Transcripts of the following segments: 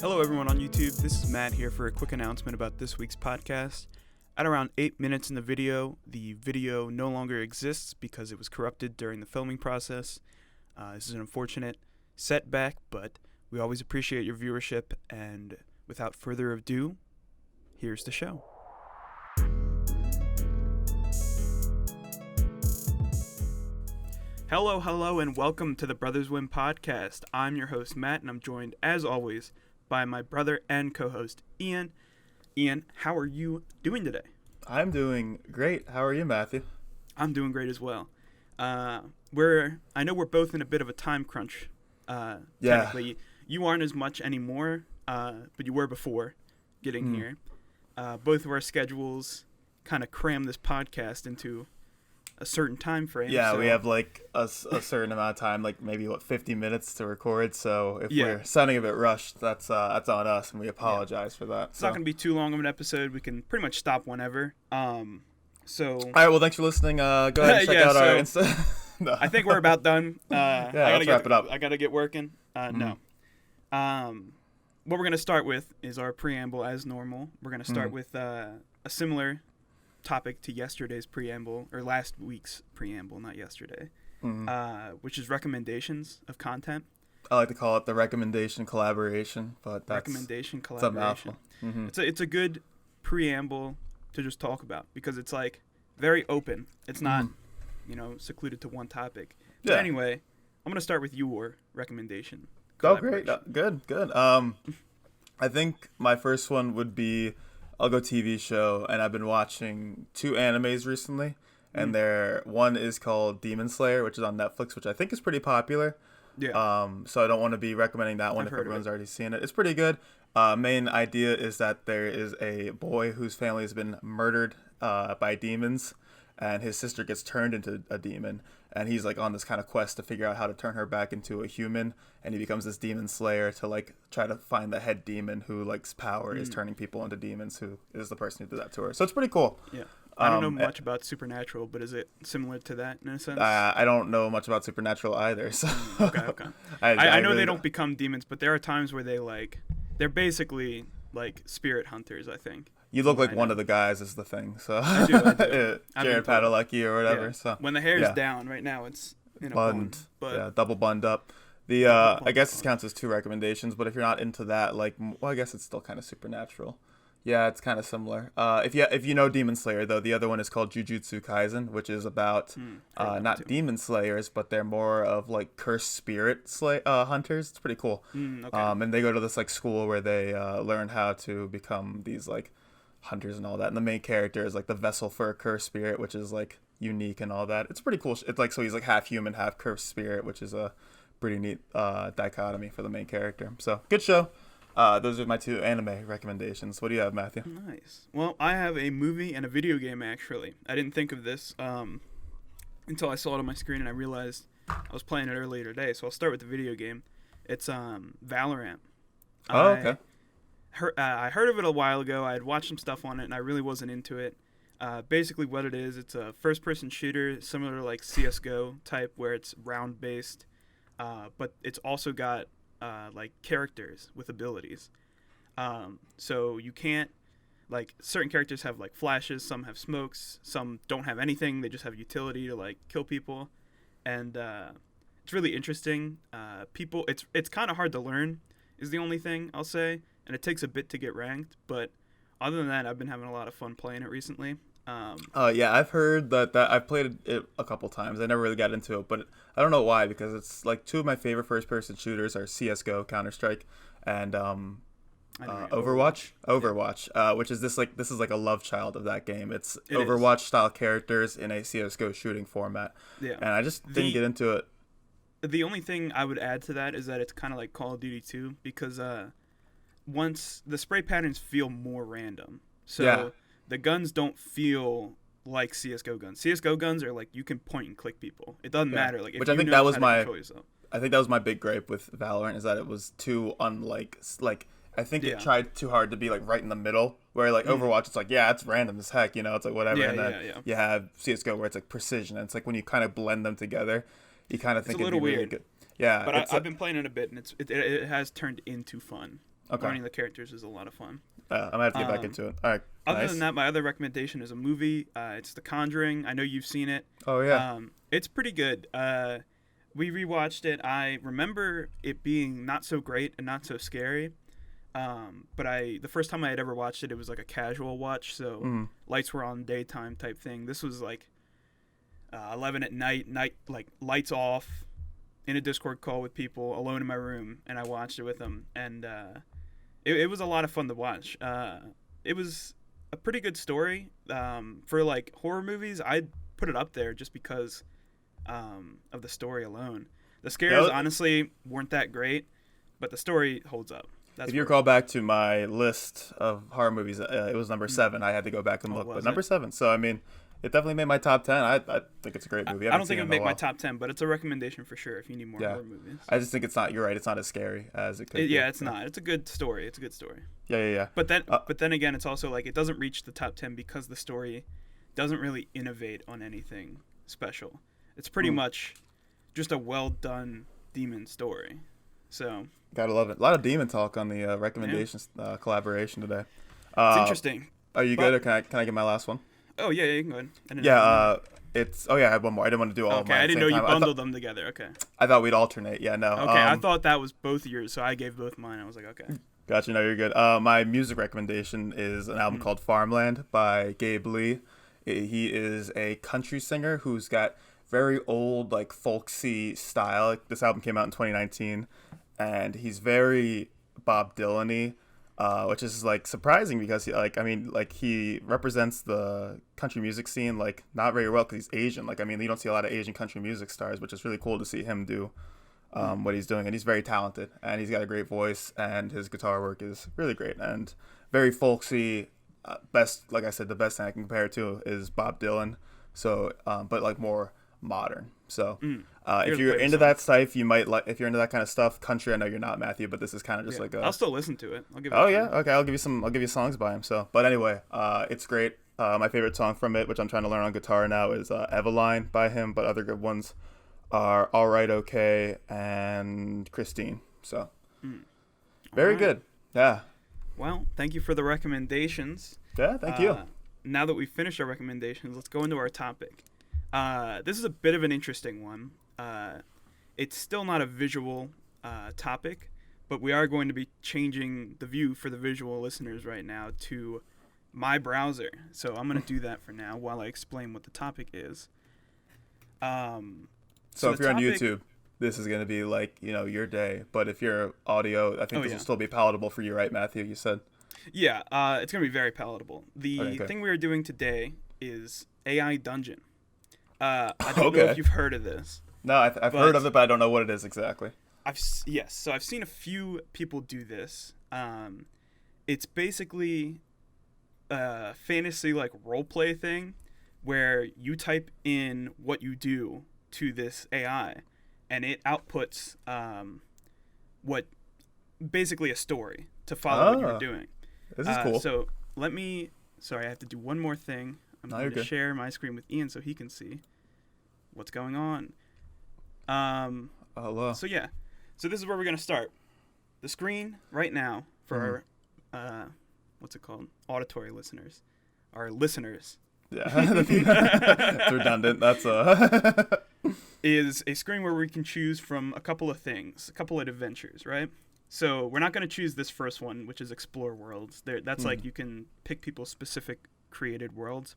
Hello everyone on YouTube, this is Matt here for a quick announcement about this week's podcast. At around 8 minutes in the video no longer exists because it was corrupted during the filming process. This is an unfortunate setback, but we always appreciate your viewership, and without further ado, here's the show. Hello, and welcome to the Brothers Win podcast. I'm your host, Matt, and I'm joined, as always, by my brother and co-host, Ian. Ian, how are you doing today? I'm doing great. How are you, Matthew? I'm doing great as well. I know we're both in a bit of a time crunch. Technically, you aren't as much anymore, but you were before getting here. Both of our schedules kind of cram this podcast into a certain time frame. Yeah, so we have like a certain amount of time, like maybe 50 minutes to record. So if we're sounding a bit rushed, that's on us, and we apologize for that. It's not going to be too long of an episode. We can pretty much stop whenever. All right. Well, thanks for listeing. Go ahead and check out our Insta. No. I think we're about done. Let's wrap it up. I got to get working. No. What we're going to start with is our preamble as normal. We're going to start with a similar topic to yesterday's preamble, or last week's preamble, not yesterday, which is recommendations of content. I like to call it the recommendation collaboration, but that's recommendation collaboration. It's a good preamble to just talk about because it's like very open. It's not secluded to one topic. But anyway, I'm gonna start with your recommendation. Oh, great, good. I think my first one would be, I'll go TV show, and I've been watching 2 animes recently, and one is called Demon Slayer, which is on Netflix, which I think is pretty popular. Yeah. So I don't want to be recommending that one if everyone's already seen it. It's pretty good. Main idea is that there is a boy whose family has been murdered by demons, and his sister gets turned into a demon, and he's like on this kind of quest to figure out how to turn her back into a human, and he becomes this demon slayer to like try to find the head demon who like's power is turning people into demons, who is the person who did that to her. So it's pretty cool. Yeah. I don't know much about Supernatural, but is it similar to that in a sense? I don't know much about Supernatural either. So okay. I know they don't become demons, but there are times where they're basically like spirit hunters, I think. You look like one of the guys is the thing. So I do. Jared Padalecki or whatever. Yeah. So when the hair's down, right now it's bunned, but double bunned up. I guess it counts as 2 recommendations, but if you're not into that, I guess it's still kind of Supernatural. Yeah, it's kind of similar. If you know Demon Slayer, though, the other one is called Jujutsu Kaisen, which is about not demon slayers, but they're more of like cursed spirit hunters. It's pretty cool. Okay. And they go to this like school where they learn how to become these like hunters and all that. And the main character is like the vessel for a cursed spirit, which is like unique and all that. It's pretty cool. It's like, so he's like half human, half cursed spirit, which is a pretty neat dichotomy for the main character. So good show. Those are my 2 anime recommendations. What do you have, Matthew? Nice. Well, I have a movie and a video game, actually. I didn't think of this until I saw it on my screen, and I realized I was playing it earlier today. So I'll start with the video game. It's Valorant. Oh, okay. I heard of it a while ago. I had watched some stuff on it, and I really wasn't into it. Basically what it is, it's a first-person shooter, similar to like CSGO type, where it's round-based, but it's also got like characters with abilities. So you can't, like, certain characters have like flashes, some have smokes, some don't have anything, they just have utility to like kill people. And it's really interesting. It's kind of hard to learn is the only thing I'll say, and it takes a bit to get ranked, but other than that, I've been having a lot of fun playing it recently. I've heard that I've played it a couple times. I never really got into it, but I don't know why, because it's like 2 of my favorite first-person shooters are CSGO, Counter-Strike, and Overwatch, which is this is like a love child of that game. It's Overwatch style characters in a CSGO shooting format. Yeah. And I just didn't get into it. The only thing I would add to that is that it's kind of like Call of Duty 2, because once the spray patterns feel more random. So the guns don't feel like CSGO guns. CSGO guns are like you can point and click people. It doesn't matter. Like, which I think that was my big gripe with Valorant, is that it was too unlike, like, I think it tried too hard to be like right in the middle, where like Overwatch, it's like, it's random as heck, it's like whatever. And then you have CSGO where it's like precision, and it's like when you kind of blend them together, you kind of think it's a little weird. Really good. Yeah, but I've been playing it a bit, and it has turned into fun. Okay. Learning the characters is a lot of fun. I'm gonna have to get back into it. All right. Other Nice. than that, my other recommendation is a movie. It's The Conjuring. I know you've seen it. Oh yeah. It's pretty good. We rewatched it. I remember it being not so great and not so scary. But the first time I had ever watched it, it was like a casual watch, so lights were on, daytime type thing. This was like 11 at night, like lights off, in a Discord call with people, alone in my room, and I watched it with them, and it was a lot of fun to watch. It was a pretty good story. For like horror movies, I'd put it up there just because of the story alone. The scares honestly weren't that great, but the story holds up. If you recall back to my list of horror movies, it was number 7. I had to go back and look, but number 7. So I mean, it definitely made my top 10. I think it's a great movie. I don't think it would make my top 10, but it's a recommendation for sure if you need more horror movies. I just think it's not. You're right. It's not as scary as it could be. Yeah, it's not. It's a good story. It's a good story. Yeah. But then again, it's also like it doesn't reach the top 10 because the story doesn't really innovate on anything special. It's pretty much just a well done demon story. So gotta love it. A lot of demon talk on the recommendations collaboration today. It's interesting. Are you good, or can I get my last one? Oh yeah, you can go ahead. I had one more. I didn't want to do all of mine. Okay, I didn't know you bundled them together. Okay. I thought we'd alternate. Yeah, no. Okay, I thought that was both yours, so I gave both mine. I was like, okay. Gotcha. No, you're good. My music recommendation is an album called Farmland by Gabe Lee. He is a country singer who's got very old, like, folksy style. This album came out in 2019, and he's very Bob Dylan-y, which is, like, surprising because, he represents the country music scene, like, not very well because he's Asian. Like, I mean, you don't see a lot of Asian country music stars, which is really cool to see him do what he's doing. And he's very talented, and he's got a great voice, and his guitar work is really great and very folksy. Like I said, the best thing I can compare it to is Bob Dylan. So, but like more modern. So, if you're into that stuff, you might like. If you're into that kind of stuff, country. I know you're not, Matthew, but this is kind of just like a. I'll still listen to it. I'll give it. Oh yeah, okay. I'll give you songs by him. So, but anyway, it's great. My favorite song from it, which I'm trying to learn on guitar now, is Eveline by him. But other good ones are All Right, Okay, and Christine. So, very good. Yeah. Well, thank you for the recommendations. Yeah, thank you. Now that we've finished our recommendations, let's go into our topic. This is a bit of an interesting one. It's still not a visual topic, but we are going to be changing the view for the visual listeners right now to my browser. So I'm going to do that for now while I explain what the topic is. So if you're on YouTube, this is going to be like, your day. But if you're audio, I think this will still be palatable for you, right, Matthew? You said? Yeah, it's going to be very palatable. The thing we are doing today is AI Dungeon. I don't know if you've heard of this. No, I've heard of it, but I don't know what it is exactly. So I've seen a few people do this. It's basically a fantasy like roleplay thing where you type in what you do to this AI, and it outputs basically a story to follow what you're doing. This is cool. So I have to do one more thing. I'm going to share my screen with Ian so he can see what's going on. Hello. So yeah, so this is where we're going to start. The screen right now for our, what's it called? Auditory listeners. Our listeners. Yeah, it's redundant. That's is a screen where we can choose from a couple of things, a couple of adventures, right? So we're not going to choose this first one, which is Explore Worlds. That's like you can pick people's specific created worlds,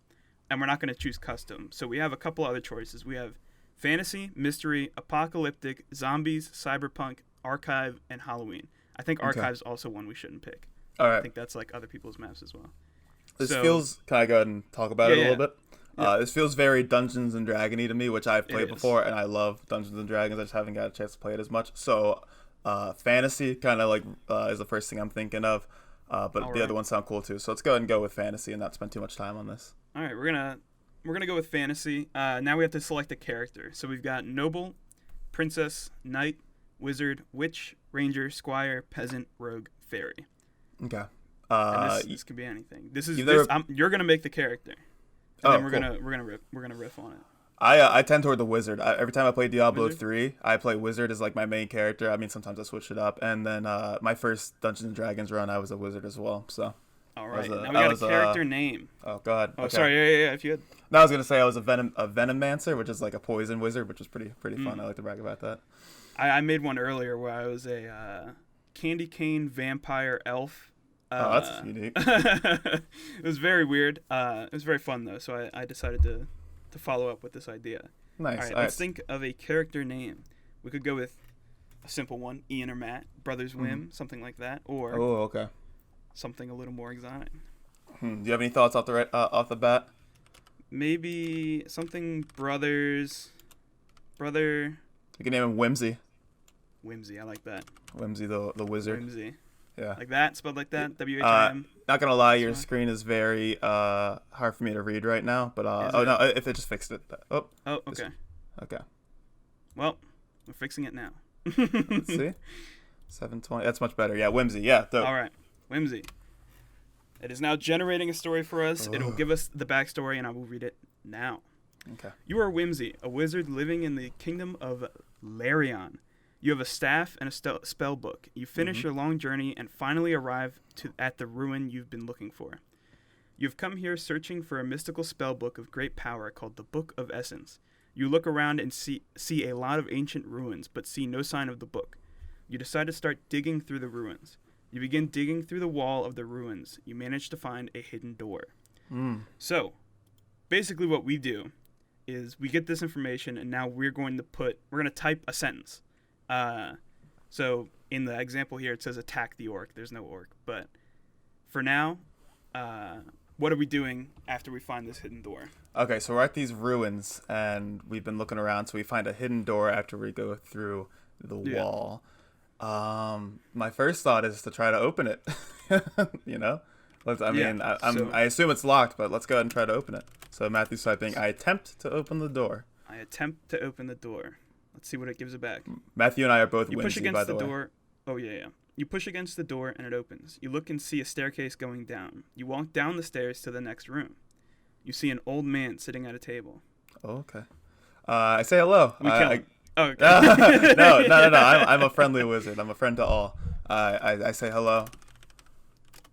and we're not going to choose custom. So we have a couple other choices. We have fantasy, mystery, apocalyptic, zombies, cyberpunk, archive, and Halloween. I think archive is also one we shouldn't pick. All right. I think that's like other people's maps as well. This feels. Can I go ahead and talk about it a little bit? Yeah. This feels very Dungeons and Dragons-y to me, which I've played before, and I love Dungeons and Dragons. I just haven't got a chance to play it as much. So, fantasy kind of like is the first thing I'm thinking of, but the other ones sound cool too. So let's go ahead and go with fantasy and not spend too much time on this. All right, we're gonna go with fantasy. Now we have to select a character. So we've got noble, princess, knight, wizard, witch, ranger, squire, peasant, rogue, fairy. Okay. And this could be anything. You're gonna make the character, and then we're gonna riff on it. I tend toward the wizard. Every time I play Diablo Wizard? 3, I play wizard as like my main character. I mean, sometimes I switch it up. And then my first Dungeons and Dragons run, I was a wizard as well. So All I was right. a, Now we I got was a character name. oh god. Oh, Okay. sorry. Yeah. If you had. No, I was gonna say I was a Venomancer, which is like a poison wizard, which is pretty fun. I like to brag about that. I made one earlier where I was a candy cane vampire elf. Oh, that's unique. It was very weird. It was very fun though, so I decided to follow up with this idea. Nice. All right, All let's right. think of a character name. We could go with a simple one, Ian or Matt, Brothers Whim, something like that, or Oh, okay. something a little more exotic. Do you have any thoughts off the bat? Maybe something brother You can name him Whimsy. Whimsy. I like that. Whimsy the wizard. Whimsy. Yeah. Like that, spelled like that. WHIM. Not gonna lie, your Sorry. screen is very hard for me to read right now. But Is oh it? no, if it just fixed it. Oh, Oh, okay. okay. Well, we're fixing it now. Let's see. 720. That's much better. Yeah, Whimsy. Yeah. All right, Whimsy. It is now generating a story for us. It will give us the backstory, and I will read it now. Okay. You are Whimsy, a wizard living in the kingdom of Larion. You have a staff and a spell book. You finish your long journey and finally arrive at the ruin you've been looking for. You've come here searching for a mystical spell book of great power called the Book of Essence. You look around and see a lot of ancient ruins, but see no sign of the book. You decide to start digging through the ruins. You begin digging through the wall of the ruins. You manage to find a hidden door. So, basically what we do is we get this information, and now we're going to type a sentence. So in the example here, it says attack the orc. There's no orc. But for now, what are we doing after we find this hidden door? Okay, so we're at these ruins, and we've been looking around, so we find a hidden door after we go through the wall. My first thought is to try to open it. You know? I assume it's locked, but let's go ahead and try to open it. So Matthew's typing, I attempt to open the door. I attempt to open the door. Let's see what it gives it back. Matthew and I are both You push Whimsy, by against the the way. door. Oh, yeah. You push against the door and it opens. You look and see a staircase going down. You walk down the stairs to the next room. You see an old man sitting at a table. Oh, okay. I say hello. We kill him. Oh, okay. No. I'm a friendly wizard. I'm a friend to all. I say hello.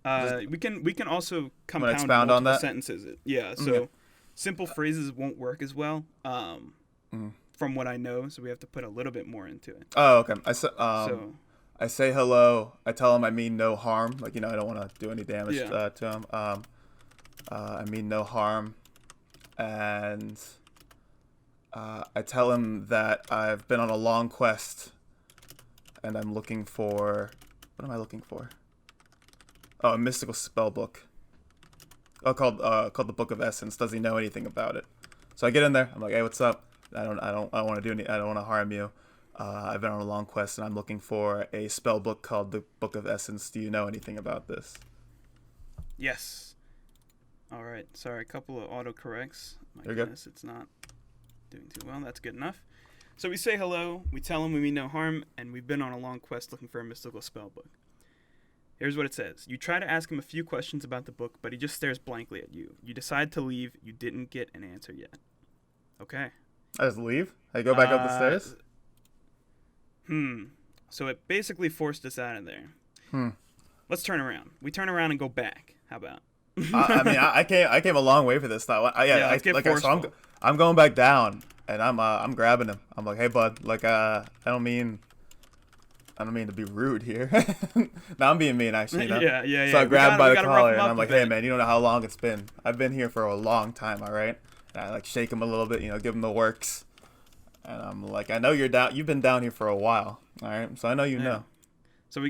We can also compound expound on multiple that? sentences. Yeah, so Okay. simple phrases won't work as well. From what I know, so we have to put a little bit more into it. Oh, okay. So I say hello. I tell him I mean no harm. Like, I don't want to do any damage to him. I mean no harm. And I tell him that I've been on a long quest and I'm looking for... What am I looking for? Oh, a mystical spell book. Oh, called the Book of Essence. Does he know anything about it? So I get in there. I'm like, hey, what's up? I don't want to do any. I don't want to harm you. I've been on a long quest and I'm looking for a spell book called the Book of Essence. Do you know anything about this? yes. All right. Sorry, a couple of autocorrects. My You're good. goodness, it's not doing too well. That's good enough. So we say hello. We tell him we mean no harm, and we've been on a long quest looking for a mystical spell book. Here's what it says. You try to ask him a few questions about the book, but he just stares blankly at you. You decide to leave. You didn't get an answer yet. Okay. I just leave? I go back up the stairs? So it basically forced us out of there. Let's turn around. We turn around and go back. How about? I came a long way for this. Let's get forceful. I'm going back down, and I'm grabbing him. I'm like, hey, bud. Like, I don't mean to be rude here. No, I'm being mean, actually. Yeah. So I grab him by the collar, and rough him I'm up like, a hey, bit. man, you don't know how long it's been. I've been here for a long time, all right? And I, like, shake him a little bit, give him the works. And I'm like, I know you've been down here for a while, all right? So I know you know. So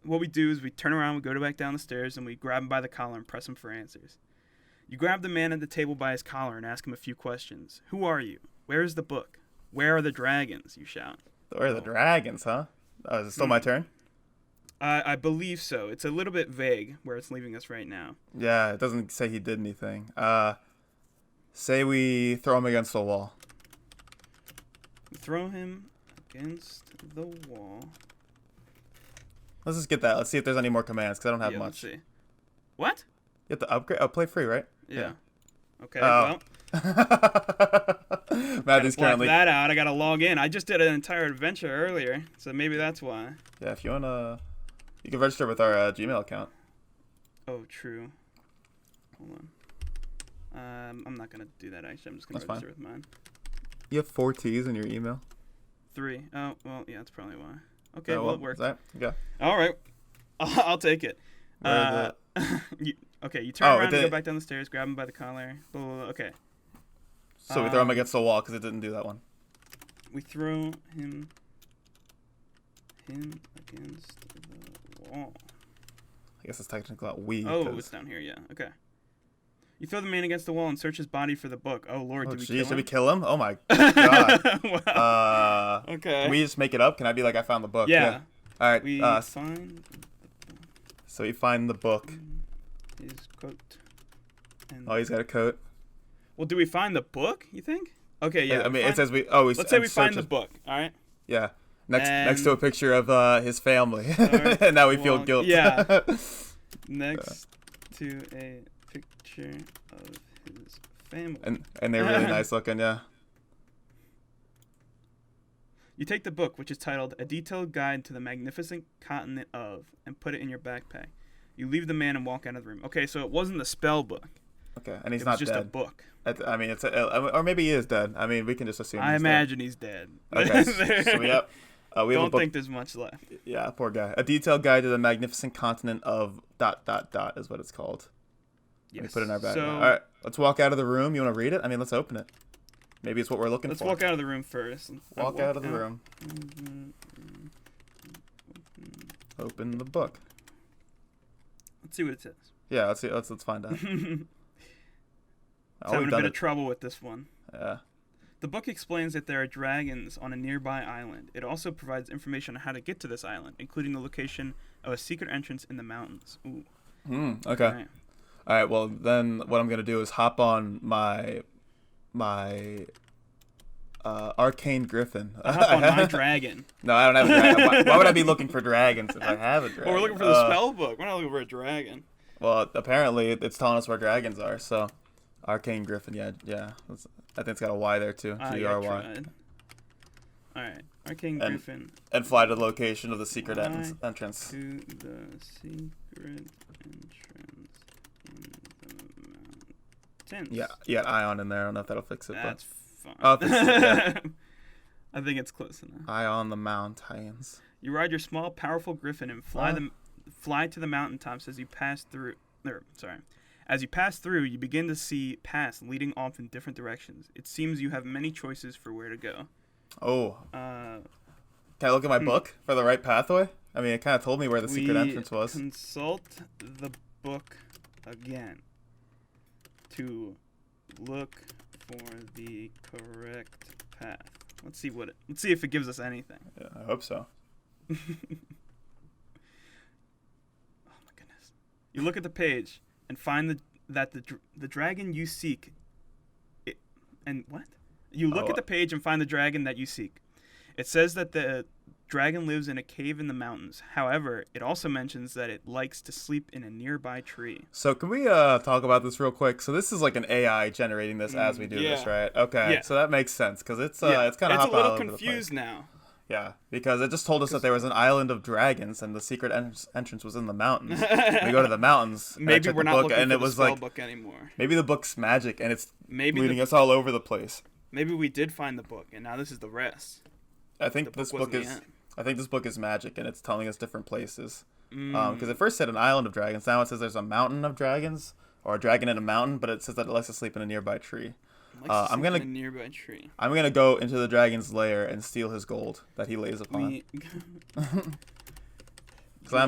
what we do is we turn around, we go back down the stairs, and we grab him by the collar and press him for answers. You grab the man at the table by his collar and ask him a few questions. Who are you? Where is the book? Where are the dragons? You shout. Where are the dragons, huh? Oh, is it still my turn? I believe so. It's a little bit vague where it's leaving us right now. Yeah, it doesn't say he did anything. Say we throw him against the wall. We throw him against the wall. Let's just get that. Let's see if there's any more commands, because I don't have Let's much. see. What? You have to upgrade. Oh, play free, right? Yeah. Okay, Oh. well. Matthew's Black currently. that out. I gotta log in. I just did an entire adventure earlier, so maybe that's why. Yeah, if you wanna, you can register with our Gmail account. Oh, true. Hold on. I'm not gonna do that actually. I'm just gonna That's register fine. with mine. You have 4 T's in your email. 3. Oh, well, yeah, that's probably why. Okay, well, it worked. Yeah. All right, I'll take it. You turn around and go back down the stairs, grab him by the collar. Blah, blah, blah. Okay. So we throw him against the wall because it didn't do that one. We throw him against the wall. I guess it's technically not we. Oh, it's down here. Yeah. Okay. You throw the man against the wall and search his body for the book. Oh Lord, did we kill him? Did we kill him? Oh my god. Wow. Okay. Can we just make it up? Can I be like, I found the book? Yeah. All right. We find. So we find the book. His coat. Oh, he's got a coat. Well, do we find the book? You think? Okay. Yeah. I mean, it says we. Oh, let's say we find the book. All right. Yeah. Next to a picture of his family. And now we feel guilt. Yeah. Next to a picture of his family. And they're really nice looking, yeah. You take the book, which is titled A Detailed Guide to the Magnificent Continent of, and put it in your backpack. You leave the man and walk out of the room. Okay, so it wasn't the spell book. Okay, and he's it not was just dead. a book. I mean, or maybe he is dead. I mean, we can just assume. I imagine he's dead. Okay, so we have a Don't book. think there's much left. Yeah, poor guy. A Detailed Guide to the Magnificent Continent of ... is what it's called. Yes. We put it in our bag. So, all right, let's walk out of the room. You want to read it? I mean, let's open it. Maybe it's what we're looking for. Let's walk out of the room first. Walk out of the room. Open the book. Let's see what it says. Yeah, let's see. Let's find out. Having a bit of trouble with this one. Yeah. The book explains that there are dragons on a nearby island. It also provides information on how to get to this island, including the location of a secret entrance in the mountains. Ooh. Okay. All right. Well, then what I'm gonna do is hop on my arcane griffin. Hop on my dragon. No, I don't have a dragon. Why would I be looking for dragons if I have a dragon? Well, we're looking for the spell book. We're not looking for a dragon. Well, apparently it's telling us where dragons are. So, arcane griffin. Yeah. I think it's got a Y there too. G-R-Y. All right, arcane griffin. And fly to the location of the secret entrance. To the secret entrance in the mountains. Yeah, ion in there. I don't know if that'll fix it. That's fine. Oh, yeah. I think it's close enough. Eye on the mountains. You ride your small, powerful griffin and fly to the mountaintops as you pass through. As you pass through, you begin to see paths leading off in different directions. It seems you have many choices for where to go. Oh. Can I look at my book for the right pathway? I mean, it kind of told me where the secret entrance was. Consult the book again to look for the correct path. Let's see if it gives us anything. Yeah, I hope so. Oh my goodness! You look at the page and find that the dragon you seek. You look at the page and find the dragon that you seek. It says that the dragon lives in a cave in the mountains. However, it also mentions that it likes to sleep in a nearby tree. So can we talk about this real quick? So this is like an AI generating this as we do this, right? Okay, so that makes sense because it's kind of it's a little confused now. Yeah, because it just told us that there was an island of dragons and the secret entrance was in the mountains. We go to the mountains. Maybe we're not looking and for it was the spell like, book anymore. Maybe the book's magic and it's leading us all over the place. Maybe we did find the book and now this is the rest. I think this book is magic and it's telling us different places. Because it first said an island of dragons. Now it says there's a mountain of dragons or a dragon in a mountain, but it says that it likes to sleep in a nearby tree. I'm gonna go into the dragon's lair and steal his gold that he lays upon. Because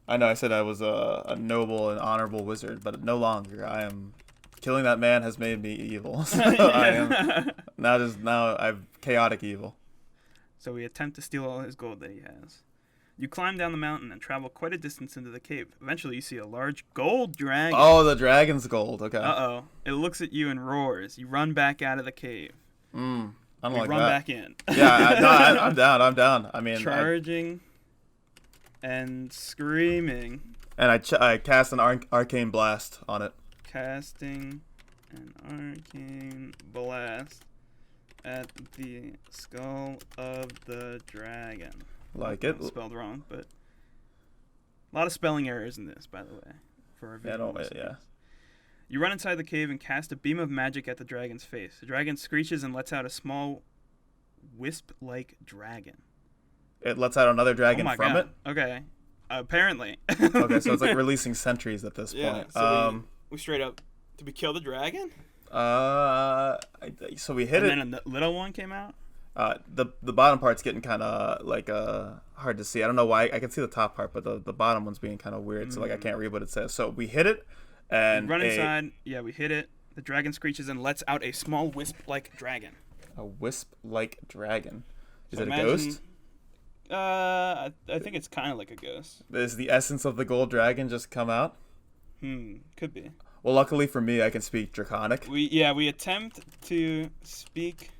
I know I said I was a noble and honorable wizard, but no longer. I am killing that man has made me evil. So I am now I'm chaotic evil. So we attempt to steal all his gold that he has. You climb down the mountain and travel quite a distance into the cave. Eventually, you see a large gold dragon. Oh, the dragon's gold. Okay. Uh-oh. It looks at you and roars. You run back out of the cave. I don't like that. Run back in. Yeah, I'm down. I mean, charging and screaming. And I cast an arcane blast on it. Casting an arcane blast at the skull of the dragon. Like it. Spelled wrong, but a lot of spelling errors in this, by the way. For our visual listeners. Yeah. You run inside the cave and cast a beam of magic at the dragon's face. The dragon screeches and lets out a small wisp-like dragon. It lets out another dragon from it? Okay. Apparently. Okay, so it's like releasing sentries at this point. So we straight up... Did we kill the dragon? So we hit it. And then a little one came out? The bottom part's getting kind of like hard to see. I don't know why. I can see the top part, but the bottom one's being kind of weird. So like I can't read what it says. So we hit it, and we run inside. Yeah, we hit it. The dragon screeches and lets out a small wisp-like dragon. A wisp-like dragon. Is so it a ghost? I think it's kind of like a ghost. Does the essence of the gold dragon just come out? Could be. Well, luckily for me, I can speak Draconic. We attempt to speak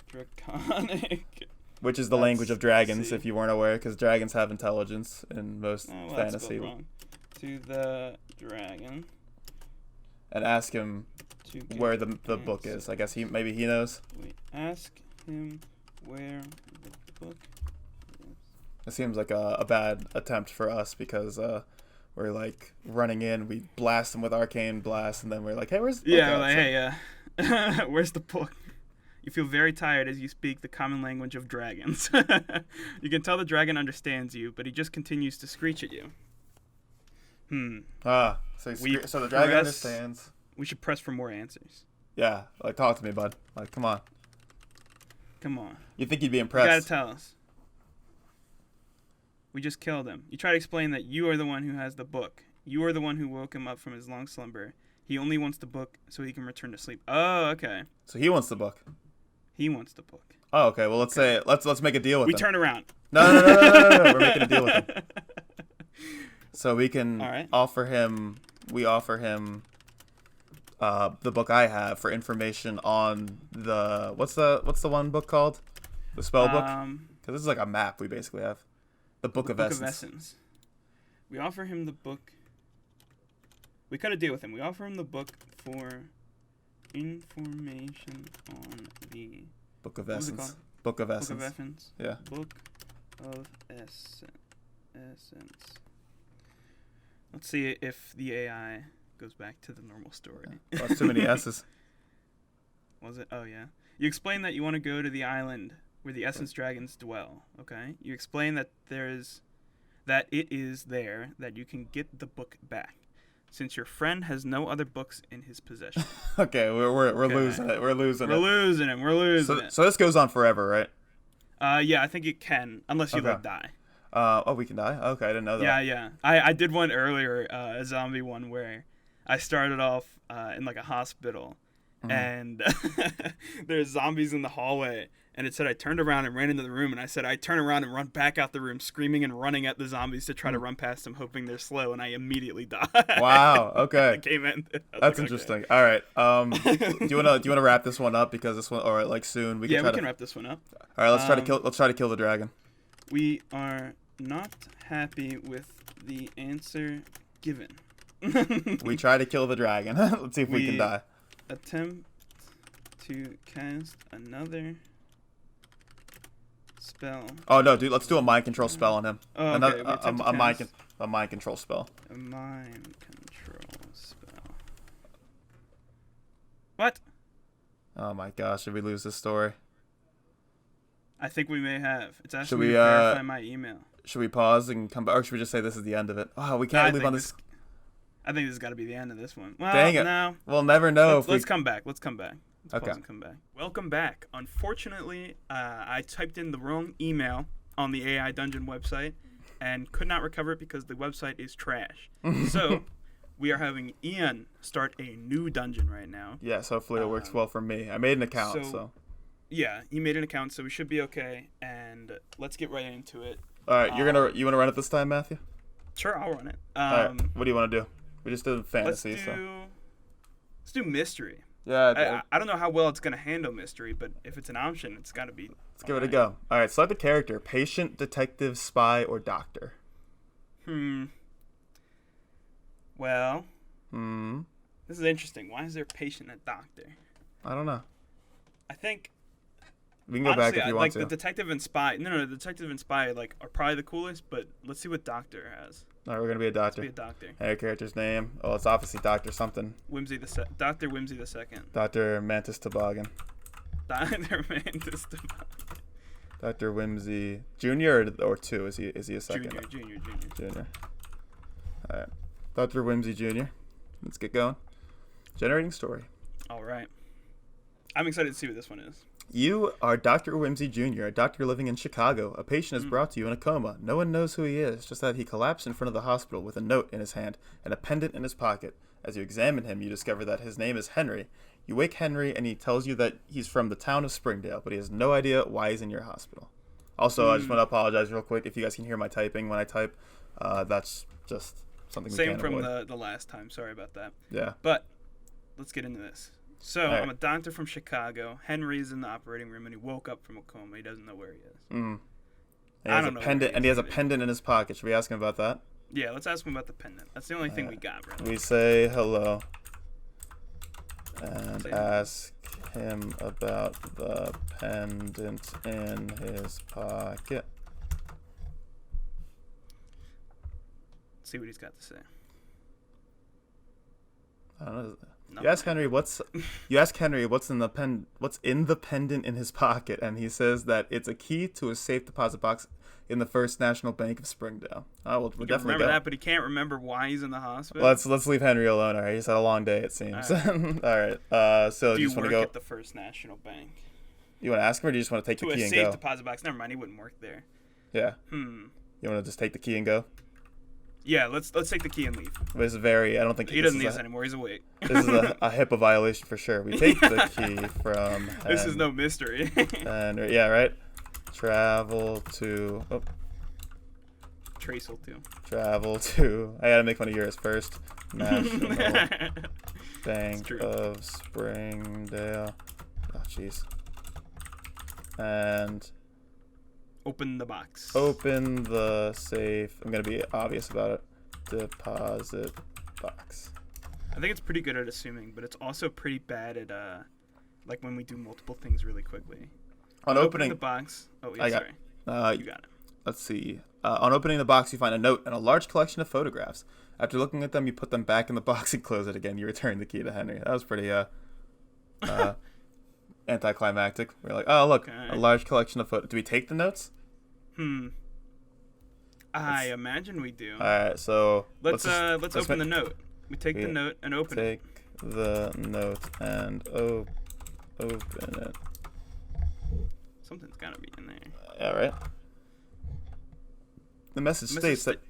Draconic, which is the language of dragons, if you weren't aware, because dragons have intelligence in most fantasy. Wrong. To the dragon. And ask him where the book is. I guess maybe he knows. We ask him where the book is. It seems like a bad attempt for us because we're like running in, we blast him with arcane blast, and then we're like, hey, where's the book? Yeah, we're like, hey, where's the book? You feel very tired as you speak the common language of dragons. You can tell the dragon understands you, but he just continues to screech at you. So the dragon understands. We should press for more answers. Yeah, like talk to me, bud. Like, come on. Come on. You think you'd be impressed? You gotta tell us. We just killed him. You try to explain that you are the one who has the book. You are the one who woke him up from his long slumber. He only wants the book so he can return to sleep. Oh, okay. So he wants the book. He wants the book. Oh, okay. Well, let's make a deal with him. We turn around. No. We're making a deal with him. So we can offer him. We offer him the book I have for information on the what's the one book called? The spell book. Because this is like a map we basically have. The Book of Essence. We offer him the book. We cut a deal with him. We offer him the book for information on the Book of Essence. Book of Essence. Book of Essence. Yeah. Book of Essence. Let's see if the AI goes back to the normal story. Yeah. Oh, that's too many S's. Was it? Oh, yeah. You explain that you want to go to the island where the Essence Dragons dwell, okay? You explain that it is there that you can get the book back, since your friend has no other books in his possession. Okay, we're losing it. We're losing it. So this goes on forever, right? Yeah, I think it can, unless you die. We can die? Okay, I didn't know that. Yeah. I did one earlier, a zombie one, where I started off in like a hospital, and there's zombies in the hallway, and it said I turned around and ran into the room, and I said I turn around and run back out the room, screaming and running at the zombies to try to run past them, hoping they're slow, and I immediatright died. Wow. Okay. That's interesting. Okay. All right. Do you wanna wrap this one up, because this one, or like soon we can wrap this one up. All right. Let's try to kill the dragon. We are not happy with the answer given. We try to kill the dragon. Let's see if we can die. Attempt to cast another spell. Oh no, dude! Let's do a mind control spell on him. Oh, okay. A mind control spell. A mind control spell. What? Oh my gosh! Did we lose this story? I think we may have. It's asking me to verify my email. Should we pause and come back, or should we just say this is the end of it? Oh, we can't leave on this. I think this has got to be the end of this one. Well, dang it! No. We'll never know. Let's come back. Let's pause and come back. Welcome back. Unfortunately, I typed in the wrong email on the AI Dungeon website and could not recover it because the website is trash. So we are having Ian start a new dungeon right now. Yes, hopefully it works well for me. I made an account, so. Yeah, he made an account, so we should be okay. And let's get right into it. All right, you want to run it this time, Matthew? Sure, I'll run it. All right, what do you want to do? We just did fantasy, let's do mystery. Yeah. I don't know how well it's gonna handle mystery, but if it's an option, it's got to be. Let's give it a go. All right, select a character: patient, detective, spy, or doctor. Well. This is interesting. Why is there a patient and a doctor? I don't know. I think. We can go Honestly, back if you want to. the detective and spy. No, the detective and spy like are probably the coolest. But let's see what doctor has. All right, we're gonna be a doctor. Let's be a doctor. Hey, character's name. Oh, it's obviously Doctor something. Dr. Whimsy the second. Dr. Mantis Toboggan. Dr. Mantis Toboggan. Dr. Whimsy Junior or 2? Is he a second? Junior. All right, Dr. Whimsy Junior. Let's get going. Generating story. All right. I'm excited to see what this one is. You are Dr. Whimsy Jr., a doctor living in Chicago. A patient is brought to you in a coma. No one knows who he is, just that he collapsed in front of the hospital with a note in his hand and a pendant in his pocket. As you examine him, you discover that his name is Henry. You wake Henry, and he tells you that he's from the town of Springdale, but he has no idea why he's in your hospital. Also, I just want to apologize real quick if you guys can hear my typing when I type. That's just something we can't avoid. Same from the last time. Sorry about that. Yeah. But let's get into this. So, right. I'm a doctor from Chicago. Henry's in the operating room, and he woke up from a coma. He doesn't know where he is. And I don't know. He has a pendant in his pocket. Should we ask him about that? Yeah, let's ask him about the pendant. That's the only thing we got, really. We say hello and ask him about the pendant in his pocket. Let's see what he's got to say. I don't know. Nothing. You ask Henry what's in the pendant in his pocket, and he says that it's a key to a safe deposit box in the First National Bank of Springdale. We'll definitely remember go. that, but he can't remember why he's in the hospital. Let's leave Henry alone. All right, he's had a long day, it seems. All right. So do you just want work to go at the First National Bank? You want to ask him, or do you just want to take the key and go? To a safe deposit box. Never mind, he wouldn't work there. Yeah. You want to just take the key and go? Yeah, let's take the key and leave. But it's I don't think he doesn't need us anymore. He's awake. This is a HIPAA violation for sure. We take the key from. This is no mystery. And yeah, right. Travel to. Oh. Traceal to. Travel to. I gotta make fun of yours first. National Bank of Springdale. Oh, jeez. And. Open the box. Open the safe. I'm going to be obvious about it. Deposit box. I think it's pretty good at assuming, but it's also pretty bad at like when we do multiple things really quickly. On opening the box. Oh, yeah, sorry. You got it. Let's see. On opening the box, you find a note and a large collection of photographs. After looking at them, you put them back in the box and close it again. You return the key to Henry. That was pretty anticlimactic. We're like, oh, look, a large collection of photos. Do we take the notes? I imagine we do. All right, so let's open the note. We take the note and open it. Take the note and open it. Something's gotta be in there. Yeah, right. The message states that.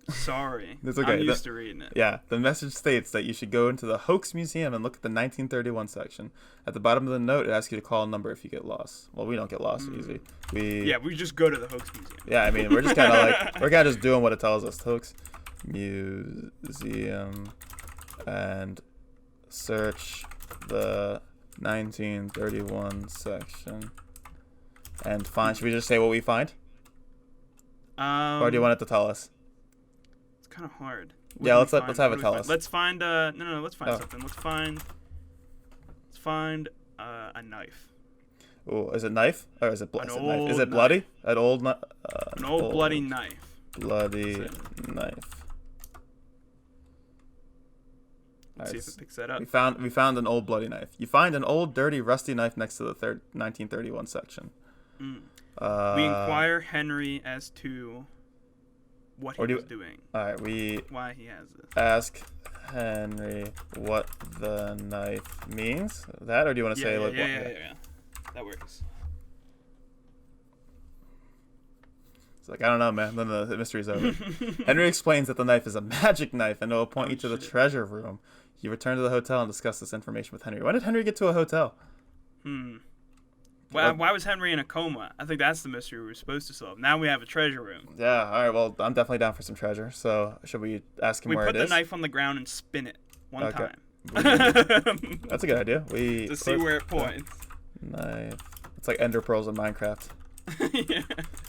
Sorry. It's okay. I'm used to reading it. Yeah, the message states that you should go into the Hoax Museum and look at the 1931 section. At the bottom of the note, it asks you to call a number if you get lost. Well, we don't get lost easy. We just go to the Hoax Museum. Yeah, I mean, we're just kind of like, we're kind of just doing what it tells us. Hoax Museum and search the 1931 section and find. Should we just say what we find? Or do you want it to tell us? Kind of hard. Yeah, let's have it tell us. Let's find no, let's find something. Let's find a knife. Oh, is it knife or is it knife? Is it bloody? An old bloody knife. Bloody knife. Let's see if it picks that up. We found an old bloody knife. You find an old dirty rusty knife next to the 1931 section. We inquire Henry as to what he was doing. All right, why he has this. Ask Henry what the knife means. That, or do you want to say like what? Yeah. That works. It's like, I don't know, man. Then the mystery's over. Henry explains that the knife is a magic knife and it will point you to the treasure room. You return to the hotel and discuss this information with Henry. When did Henry get to a hotel? Why was Henry in a coma? I think that's the mystery we were supposed to solve. Now we have a treasure room. Yeah, all right, well, I'm definitely down for some treasure. So should we ask him where it is? We put the knife on the ground and spin it one time. That's a good idea. To see where it points. Knife. It's like ender pearls in Minecraft. Yeah.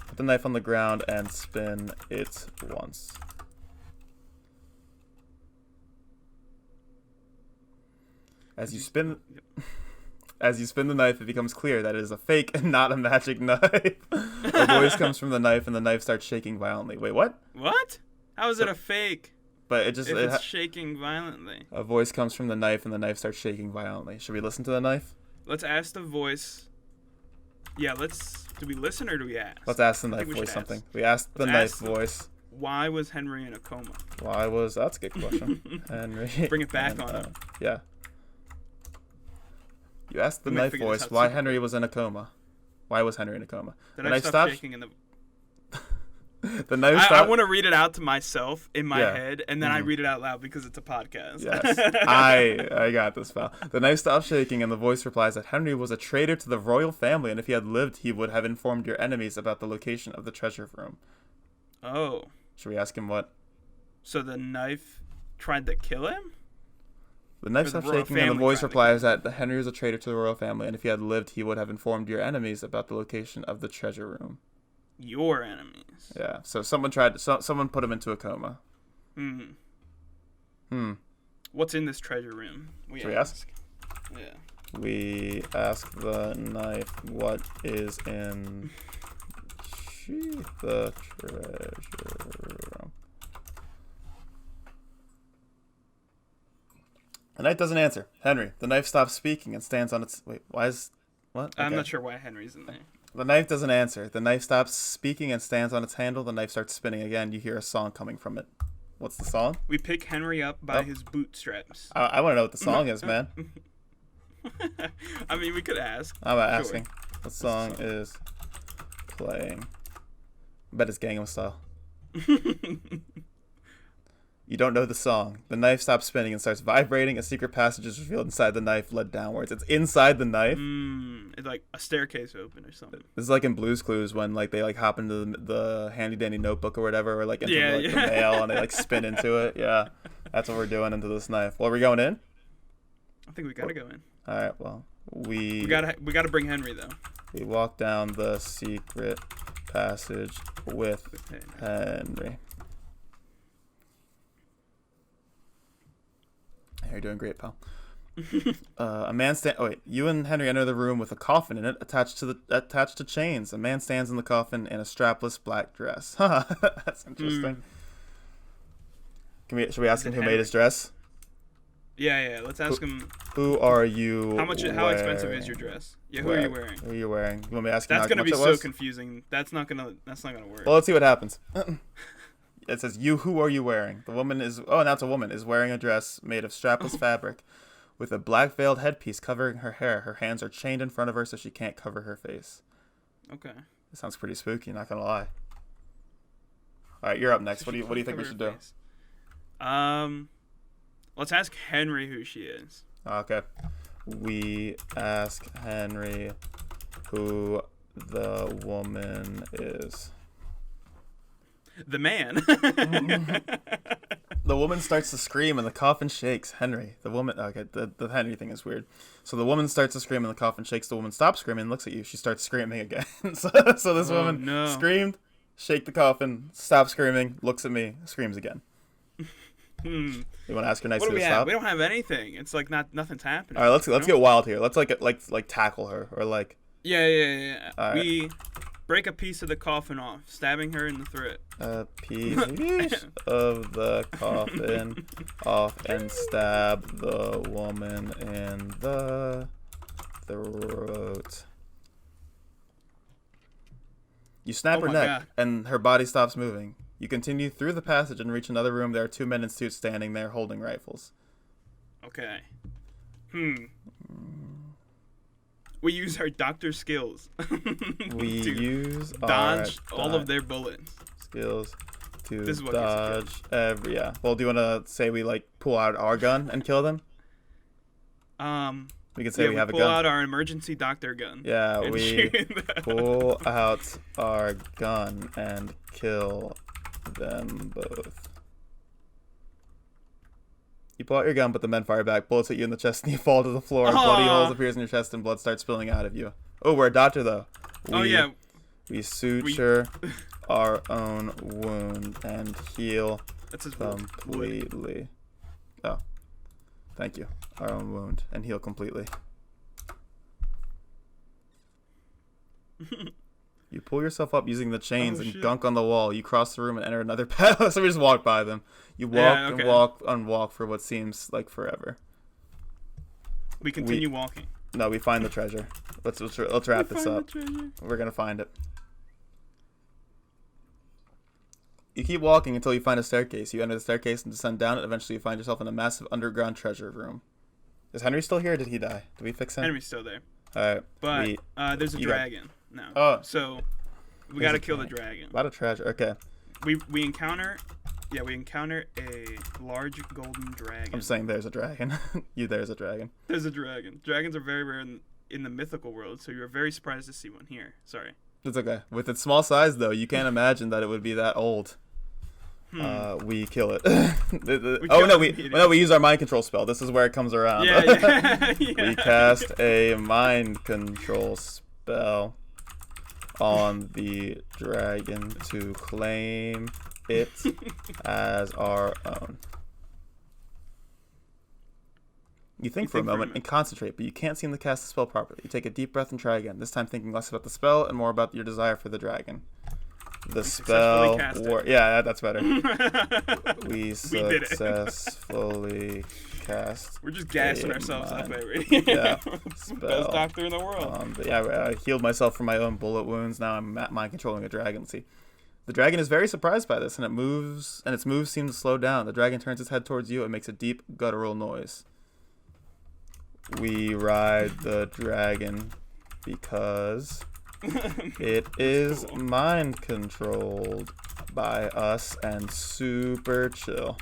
Put the knife on the ground and spin it once. As you spin the knife, it becomes clear that it is a fake and not a magic knife. A voice comes from the knife, and the knife starts shaking violently. Wait, what? What? How is it a fake? But It's shaking violently. A voice comes from the knife, and the knife starts shaking violently. Should we listen to the knife? Let's ask the voice. Yeah, do we listen or do we ask? Let's ask the knife voice something. We asked the knife voice. Why was Henry in a coma? That's a good question. Henry. Bring it back on him. Yeah. You asked the knife voice why Henry was in a coma. Why was Henry in a coma? The knife stopped shaking in the... The knife stopped... I want to read it out to myself in my head, and then I read it out loud because it's a podcast. Yes. I got this, pal. The knife stops shaking, and the voice replies that Henry was a traitor to the royal family, and if he had lived, he would have informed your enemies about the location of the treasure room. Oh. Should we ask him what? So the knife tried to kill him? The knife stops shaking, and the voice replies that Henry was a traitor to the royal family, and if he had lived, he would have informed your enemies about the location of the treasure room. Your enemies. Yeah. So someone put him into a coma. What's in this treasure room? Should we ask? Yeah. We ask the knife what is in the treasure room. The knife doesn't answer. Henry. The knife stops speaking and stands on its... Wait, why is... What? Okay. I'm not sure why Henry's in there. The knife doesn't answer. The knife stops speaking and stands on its handle. The knife starts spinning again. You hear a song coming from it. What's the song? We pick Henry up by his bootstraps. I want to know what the song is, man. I mean, we could ask. I'm asking. What song is playing? I bet it's Gangnam Style. You don't know the song. The knife stops spinning and starts vibrating. A secret passage is revealed inside the knife, led downwards. It's inside the knife. It's like a staircase open or something. This is like in Blue's Clues when like they like hop into the handy dandy notebook or whatever, or like into the mail and they like spin into it. Yeah, that's what we're doing into this knife. Well, are we going in? I think we gotta go in. All right. Well, we gotta bring Henry though. We walk down the secret passage with Henry. You're doing great, pal. A man you and Henry enter the room with a coffin in it attached to chains. A man stands in the coffin in a strapless black dress. That's interesting. Should we ask him who made his dress? Yeah. Let's ask him. Who are you? How expensive is your dress? Yeah, who are you wearing? Who are you wearing? You want me to ask him? That's gonna be so confusing. That's not gonna work. Well, let's see what happens. It says, who are you wearing? The woman is, now it's a woman, is wearing a dress made of strapless fabric with a black veiled headpiece covering her hair. Her hands are chained in front of her so she can't cover her face. Okay. It sounds pretty spooky, not gonna lie. All right, you're up next. What do you think we should do? Let's ask Henry who she is. Okay. We ask Henry who the woman is. The man. The woman starts to scream and the coffin shakes. Henry. The woman. Okay, the Henry thing is weird. So the woman starts to scream and the coffin shakes. The woman stops screaming and looks at you. She starts screaming again. so this woman screamed, shake the coffin, stop screaming, looks at me, screams again. You want to ask her nicely to stop? We don't have anything. It's like nothing's happening. All right, let's get wild here. Let's like tackle her or like. Yeah. All right. We break a piece of the coffin off, stabbing her in the throat. A piece of the coffin off and stab the woman in the throat. You snap her neck, and her body stops moving. You continue through the passage and reach another room. There are two men in suits standing there holding rifles. Okay. We use our doctor skills. We use dodge all of their bullets. Skills to dodge every. Yeah. Well, do you want to say we like pull out our gun and kill them? We can say we have a gun. Pull out our emergency doctor gun. Yeah, we pull out our gun and kill them both. You pull out your gun, but the men fire back. Bullets hit you in the chest, and you fall to the floor. Bloody holes appears in your chest, and blood starts spilling out of you. Oh, we're a doctor, though. We suture our own wound and heal completely. Oh. Thank you. Our own wound and heal completely. You pull yourself up using the chains and gunk on the wall. You cross the room and enter another path. So we just walk by them. You walk and walk and walk for what seems like forever. We continue walking. No, we find the treasure. Let's wrap this up. We're gonna find it. You keep walking until you find a staircase. You enter the staircase and descend down it. Eventually, you find yourself in a massive underground treasure room. Is Henry still here or did he die? Did we fix him? Henry's still there. Alright. But there's a dragon now. Oh. So we gotta kill the dragon. A lot of treasure. Okay. We encounter a large golden dragon. I'm saying there's a dragon. There's a dragon. There's a dragon. Dragons are very rare in the mythical world, so you're very surprised to see one here. Sorry. It's okay. With its small size, though, you can't imagine that it would be that old. We kill it. We use our mind control spell. This is where it comes around. Yeah. We cast a mind control spell on the dragon to claim it as our own. You think for a moment and concentrate, but you can't seem to cast the spell properly. You take a deep breath and try again, this time thinking less about the spell and more about your desire for the dragon. The spell... Yeah, that's better. We successfully cast... We're just gassing ourselves up already. Yeah. Best doctor in the world. I healed myself from my own bullet wounds. Now I'm mind controlling a dragon. Let's see. The dragon is very surprised by this, and its moves seem to slow down. The dragon turns its head towards you and makes a deep, guttural noise. We ride the dragon because it is mind controlled by us and super chill.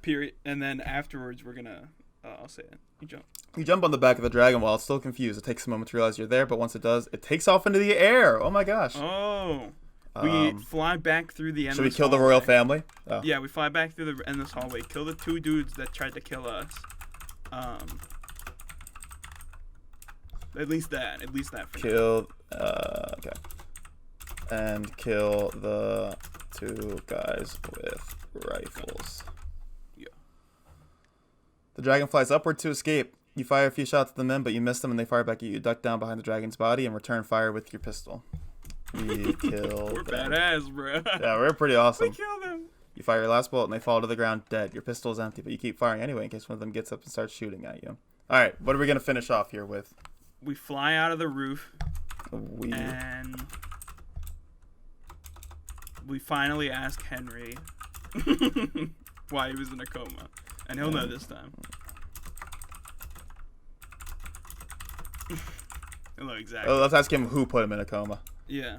Period. And then afterwards, we're gonna. I'll say it. You jump. You jump on the back of the dragon while it's still confused. It takes a moment to realize you're there, but once it does, it takes off into the air. Oh my gosh. Oh. We fly back through the endless Should we kill the royal family? Oh. Yeah, we fly back through the endless hallway. Kill the two dudes that tried to kill us. At least that for kill okay. And kill the two guys with rifles. Yeah. The dragon flies upward to escape. You fire a few shots at the men, but you miss them and they fire back at you. You duck down behind the dragon's body and return fire with your pistol. We kill We're them. badass, bro. Yeah, we're pretty awesome. We kill them. You fire your last bullet and they fall to the ground dead. Your pistol is empty, but you keep firing anyway in case one of them gets up and starts shooting at you. Alright, what are we going to finish off here with? We fly out of the roof, and we finally ask Henry why he was in a coma, and he'll know this time. He'll know exactly. Oh, let's ask him who put him in a coma. Yeah.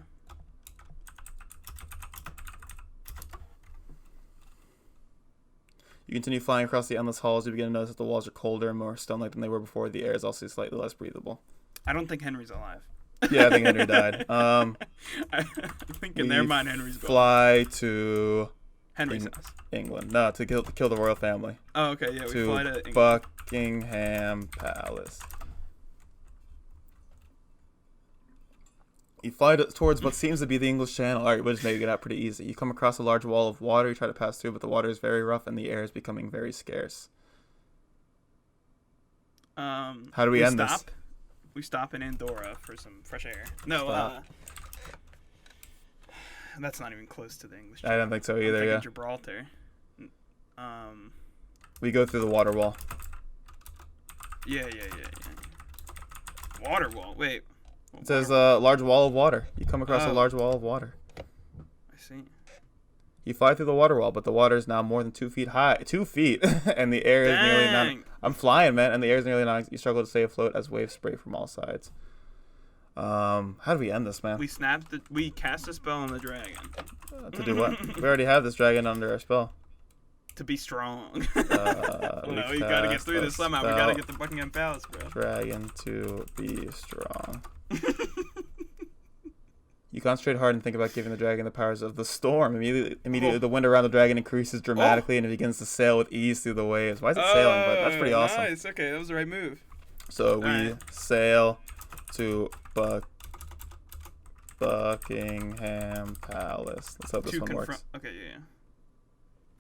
You continue flying across the endless halls. You begin to notice that the walls are colder and more stone-like than they were before. The air is also slightly less breathable. I don't think Henry's alive. Yeah, I think Henry died. I think in their mind Henry's gone. Fly to Henry's house. England. No, to kill the royal family. Oh, okay, yeah, we fly to England. Buckingham Palace. You fly towards what seems to be the English Channel. Alright, we'll just make it out pretty easy. You come across a large wall of water. You try to pass through, but the water is very rough and the air is becoming very scarce. How do we end this? We stop in Andorra for some fresh air. No, that's not even close to the English Channel. I don't think so either, yeah. Gibraltar. We go through the water wall. Yeah. Water wall. Wait. It says a large wall of water. You come across a large wall of water. I see. You fly through the water wall, but the water is now more than 2 feet high. 2 feet! And the air is nearly non... I'm flying, man, and the air is nearly non... You struggle to stay afloat as waves spray from all sides. How do we end this, man? We cast a spell on the dragon. To do what? We already have this dragon under our spell. To be strong. No, you gotta get through this somehow. We gotta get to Buckingham Palace, bro. Dragon to be strong. You concentrate hard and think about giving the dragon the powers of the storm. Immediately the wind around the dragon increases dramatically and it begins to sail with ease through the waves. Why is it sailing? But that's pretty awesome. Nice. Okay, that was the right move. So we sail to Buckingham Palace. Let's hope this one works. Okay, yeah.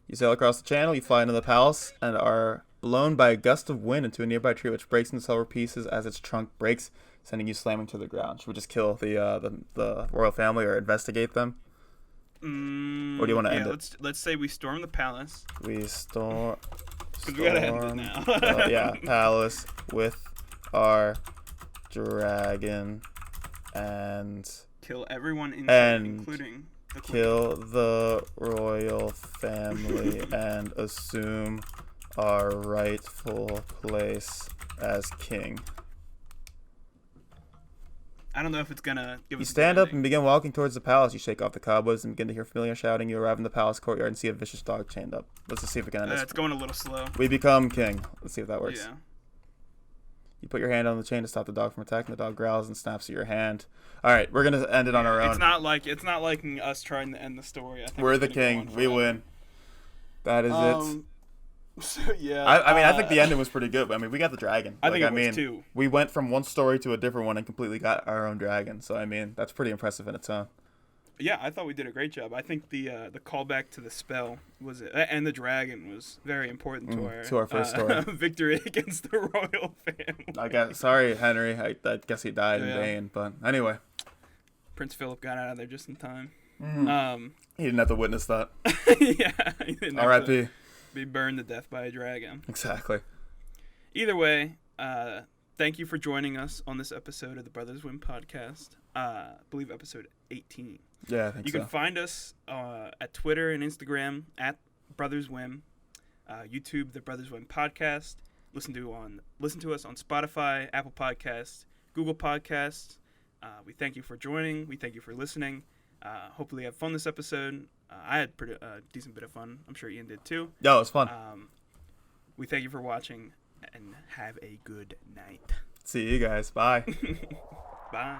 You sail across the channel, you fly into the palace, and are blown by a gust of wind into a nearby tree, which breaks into several pieces as its trunk breaks, sending you slamming to the ground. Should we just kill the royal family or investigate them? Or do you want to end it? Let's say we storm the palace. We storm. Because we gotta end it now. Palace with our dragon and kill everyone inside, including the queen. Kill the royal family and assume our rightful place as king. I don't know if it's gonna give us. You stand up and begin walking towards the palace. You shake off the cobwebs and begin to hear familiar shouting. You arrive in the palace courtyard and see a vicious dog chained up. Let's just see if we can end this. It's going a little slow. We become king. Let's see if that works. Yeah. You put your hand on the chain to stop the dog from attacking. The dog growls and snaps at your hand. All right, we're gonna end it on our own. It's not like us trying to end the story. I think we're the king. We win. That is it. So, yeah. I mean, I think the ending was pretty good. But, I mean, we got the dragon. I think it was too. We went from one story to a different one and completely got our own dragon. So I mean, that's pretty impressive in its own. Yeah, I thought we did a great job. I think the callback to the spell and the dragon was very important to our first story. Victory against the royal family. I guess. Sorry, Henry. I guess he died in vain. But anyway, Prince Philip got out of there just in time. He didn't have to witness that. Yeah. R.I.P. Be burned to death by a dragon. Exactly. Either way, thank you for joining us on this episode of the Brothers Win podcast. I believe episode 18. Yeah, I think you can find us at Twitter and Instagram at Brothers Win, YouTube, the Brothers Win podcast. Listen to us on Spotify, Apple Podcasts, Google Podcasts. We thank you for joining. We thank you for listening. Hopefully you had fun this episode. I had a decent bit of fun. I'm sure Ian did too. Yeah, it was fun. We thank you for watching and have a good night. See you guys. Bye. Bye.